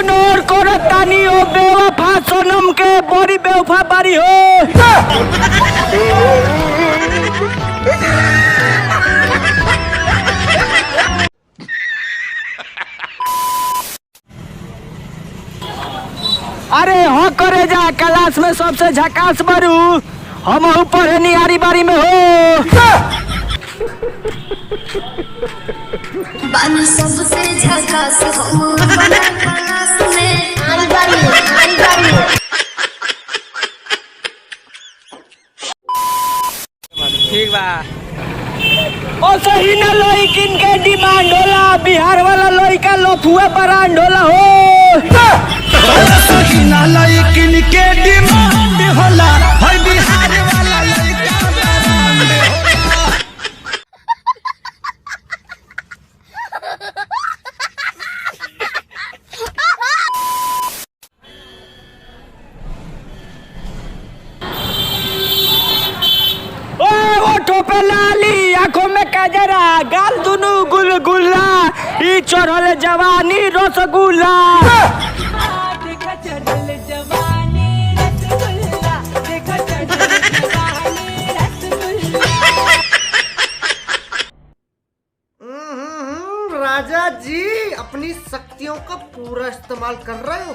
Ignore करो तानी ओ बेवफा सनम के बड़ी बेवफा बारी हो। अरे हो करे जा क्लास में सबसे झकास बारू हम ऊपर है नियारी बारी में हो। बानी सबसे झकास हम क्लास में आरी बारी ठीक बा। ओ सही ना लइकिन के डिमांड होला बिहार वाला लइका लफुआ ब्रांड होला हो। सही ना लइकिन के डिमांड होला है बिहार वाला लइका ब्रांड होला। टोपे लाली आंखों में कजरा गाल दुनु गुलगुला ई चढ़ल जवानी रसगुल्ला। देखा चढ़ल जवानी रसगुल्ला, देखा चढ़ल जवानी रसगुल्ला। राजा जी अपनी शक्तियों का पूरा इस्तेमाल कर रहे हो।